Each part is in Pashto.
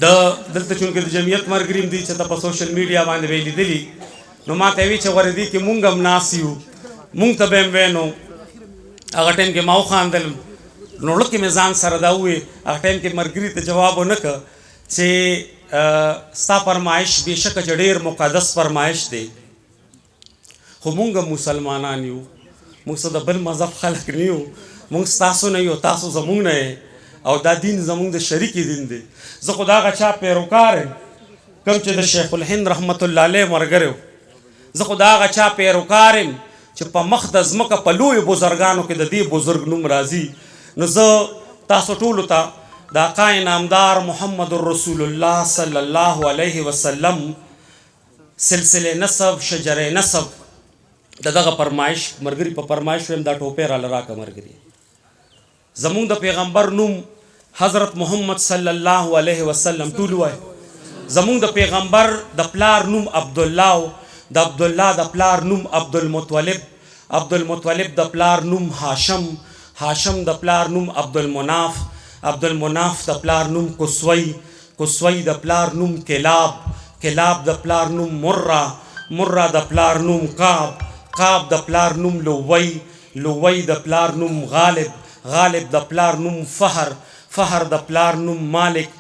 دلته چونکې د جمعیت ملګري هم دي چې ته په سوشل میډیا باندې به یې لیدلي نو ما ته یې ویل چې غوره دي کې مونږ هم ناست یو مونږ ته به یې وینو هغه ټایم کې ما وخاندل نو وړه کې مې ځان سره دا وویل هغه ټایم کې ملګري ته جواب ونه کړ چې ستا فرمایش بېشکه چې ډېر مقدس فرمایش دی خو مونږ هم مسلمانان یو مونږ څه د بل مذهب خلک نه یو مونږ ستاسو نه یو تاسو زمونږ نه یې او دا دین زمونږ د شریکې دین دی زه خو د هغه چا پیروکار یم کوم چې د شیخ الهند رحمت الله علیه ملګری و زه خو د هغه چا پیروکار یم چې په مخ د ځمکه په لویو بزرګانو کې د دې بزرګ نوم راځي نو زه تاسو ټولو ته د آقا انعامدار محمد رسول الله صلی الله علیه وسلم سلسله نسب شجره نسب د دغه فرمایش ملګري په فرمایش ویم دا ټوپۍ راله راکړه ملګري زمونږ د پیغمبر نوم حضرت محمد صلی الله علیه وسلم ټول وای زمونږ د پیغمبر د پلار نوم عبدالله د عبدالله د پلار نوم عبدالمطلب عبدالمطلب د پلار نوم هاشم هاشم د پلار نوم عبدالمناف عبدالمناف د پلار نوم قصوی قصوی د پلار نوم کلاب کلاب د پلار نوم مره مره د پلار نوم قاب قاب د پلار نوم لوی لوی د پلار نوم غالب غالب د پلار نوم فهر فهر د پلار نوم مالک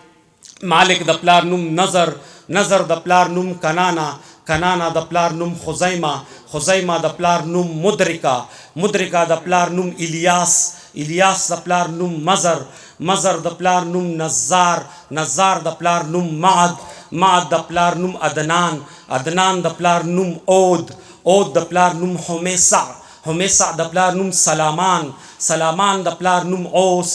مالک د پلار نوم نظر نظر د پلار نوم کنانا کنانا د پلار نوم خزیمه خزیمه د پلار نوم مدرکا مدرکا د پلار نوم الیاس الیاس د پلار نوم مزر مزر د پلار نوم نزار نزار د پلار نوم معد معد د پلار نوم عدنان عدنان د پلار نوم عود عود د پلار نوم حمیسع حمیسع د پلار نوم سلامان سلامان د پلار نوم اوس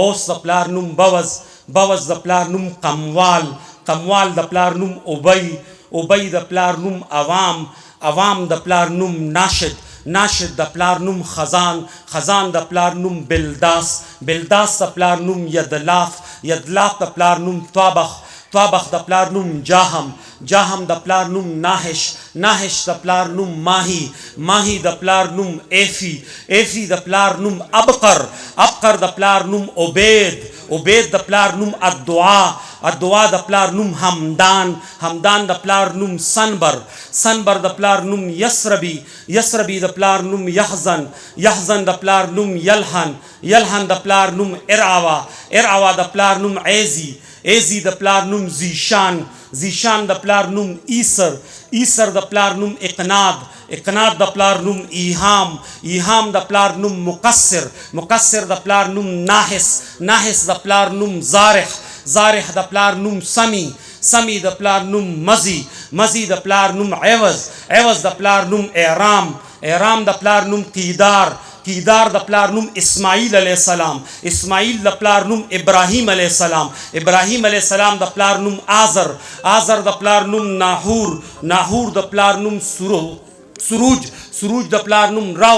اوس د پلار نوم بوز بوز د پلار نوم قموال قموال د پلار نوم ابی ابی د پلار نوم عوام عوام د پلار نوم ناشد ناشد د پلار نوم خزان خزان د پلار نوم بلداس بلداس د پلار نوم یدلاف یدلاف د پلار نوم طابخ طابخ د پلار نوم جاهم جاهم د پلار نوم ناهش ناهش د پلار نوم ماهی ماهی د پلار نوم ایفی ایفی د پلار نوم ابقر ابقر د پلار نوم عبید عبید د پلار نوم الدعا الدعا د پلار نوم حمدان حمدان د پلار نوم سنبر سنبر د پلار نوم یسربی یسربی د پلار نوم یحزن یحزن د پلار نوم یلحن یلحن د پلار نوم ارعوا ارعوا د پلار نوم عیزی ایزی د پلار نوم زیشان زیشان د پلار نوم ایسر ایسر د پلار نوم اقناد اقناد د پلار نوم ایهام ایهام د پلار نوم مقصر مقصر د پلار نوم ناحس ناحس د پلار نوم زارح زارح د پلار نوم سمی سمی د پلار نوم مزی مزی د پلار نوم عوض عوض د پلار نوم اعرام اعرام د پلار نوم قیدار قیدار د پلار نوم اسماعیل علیہ السلام اسماعیل د پلار نوم ابراهیم علیہ السلام ابراهیم علیہ السلام د پلار نوم آزر آزر د پلار نوم ناحور ناحور د پلار نوم سروج سروج د پلار نوم رو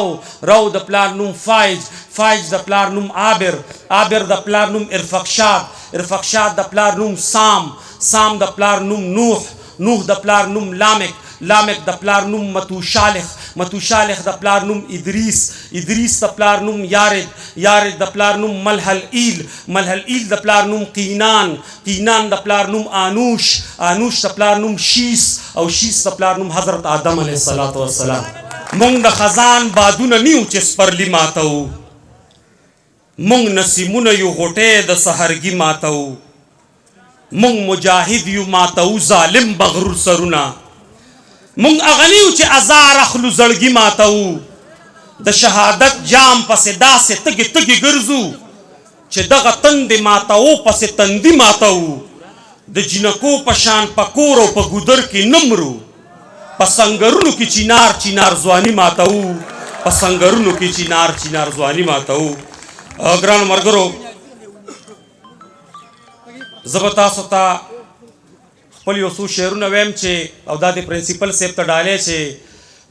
رو د پلار نوم فائج فائج د پلار نوم عابر عابر د پلار نوم ارفخشاد ارفخشاد د پلار نوم سام سام د پلار نوم نوح نوح د پلار نوم لامک لامک د پلار نوم متوشالخ متوشالخ د پلار نوم ادریس ادریس د پلار نوم یارد یارد د پلار نوم ملحل ایل ملحل ایل د پلار نوم قینان قینان د پلار نوم آنوش آنوش د پلار نوم شیس او شیس د پلار نوم حضرت آدم علیه السلام مونږ د خزان بادونه نیو چې سپرلی ماتو مونږ نسیمونه یو غوټې د سحرګي ماتو مونږ مجاهد یو ماتو ظالم بغرور سرونه مونږ اغنیو چې ازار اخلو زړګي ماتو د شهادت جام پسې داسې تګي تګي ګرځو چې دغه تندې ماتو پسې تندي ماتو د جنکو په شان پکور او په ګودر کې نمرو په سنگرونو کې چینار چینار ځواني ماتو په سنگرونو کې چینار چینار ځواني ماتو ګرانو ملګرو زه به تاسو ته خپل یو څو شعرونه ویم چې او دا د پرنسپل صاحب ته ډالۍ چې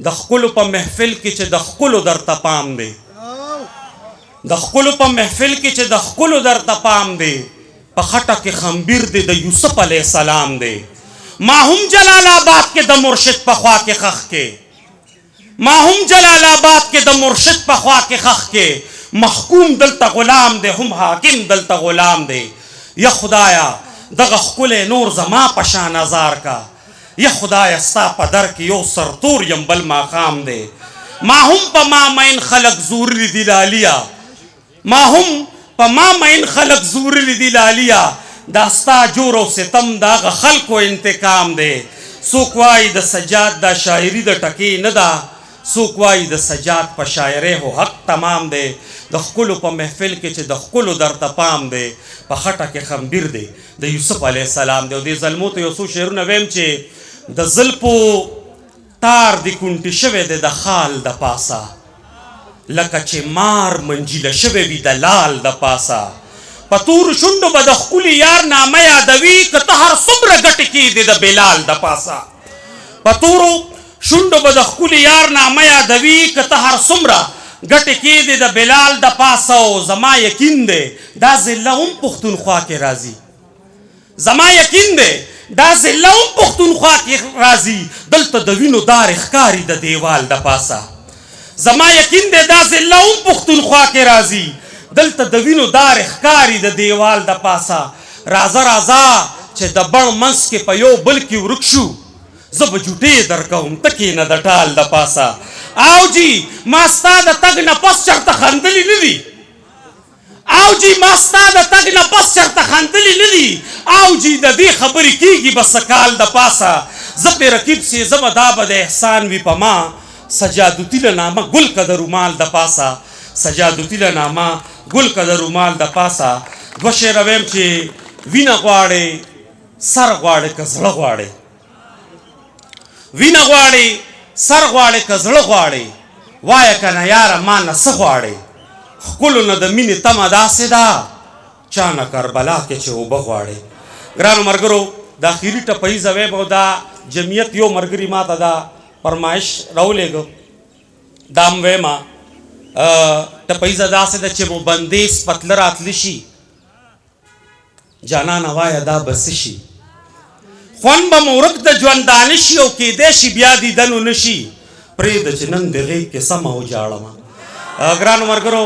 د ښکلو په محفل کې چې د ښکلو درته پام دی د ښکلو په محفل کې چې د ښکلو درته پام دی په خټه کې خمبیر دی د یوسف علیه السلام دی ما هم جلال آباد کې د مرشد په خوا کې خخ کې ما هم جلال آباد کې د مرشد په خوا کې خخ کې محکوم دلته غلام دی هم حاکم دلته غلام دی یا خدایا دغه ښکلی نور زما په شان ازار کا یا خدای ستا په در کې یو سرتور یم بل ماښام دی ما هم په ما مین خلق زورلی دي لالیا ما هم په ما مین خلق زورلی دي لالیا دا ستا جور او ستم د هغه خلکو انتقام دی څوک وایي د سجاد دا شاعري د ټکې نه ده څوک وایي د سجاد په شاعرۍ هو حق تمام دی د ښکلو په محفل کې چې د ښکلو درته پام دی په خټه کې خمبیر دی د یوسف علیه السلام دی او دې زلمو ته یو څو شعرونه ویم چې د زلفو تار د کونټې شوی دی د خال د پاسه لکه چې مار منجیله شوی وي د لال د پاسه په تورو شونډو به د ښکلي یار نامه یادوي که ته هر څومره ګټې کېدې د بلال د پاسه په تورو شونډو به د ښکلي یار نامه یادوي که ته هر څومره ګټې کېدې د بلال د پاسه او زما یقین دی دا ضله هم پښتونخوا کې راځي زما یقین دی دا ضله هم پښتونخوا کې راځي دلته د وینو دار ښکاري د دیوال د پاسه زما یقین دی دا ضله هم پښتونخوا کې راځي دلته د وینو دار ښکاري د دیوال د پاسه راځه راځه چې د بڼ منځ کې په یو بل کې ورک شو زه به جوټې درکوم ته کښېنه د ټال د پاسه او جي ما ستا د تګ نه پس چېرته خندلي نه دي او جي ما ستا د تګ نه پس چېرته خندلي نه دي او جي د دې خبرې کېږي به څه کال د پاسه زه پرې رقیب سېزمه دا به د احسان وي په ما سجادوتي له نامه ګل که د رومال د پاسه سجادوتي له نامه ګل که د رومال د پاسه دوه شعره ویم چې وینه غواړې سر غواړې که زړه غواړې وینه غواړې سر غواړې که زړه غواړې وایه که نه یاره ما نه څه غواړې ښکلو نه د مینې تمه داسې ده چا نه کربلا کې چې اوبه غواړې ګرانو ملګرو د اخري ټپهیزه ویم او دا جمعیت یو ملګري ما ته دا فرمایش راولېږه دا هم ویمه ټپهیزه داسې ده چې مو بندیز پتله راتلی شي جانانه وایه دا به څه شي خوند به مو ورک د ژوندانه شي او کیدی شي بیا دیدنو نه شي پرېږده چې نن د غېږ کې سمه وجاړمه ګرانو ملګرو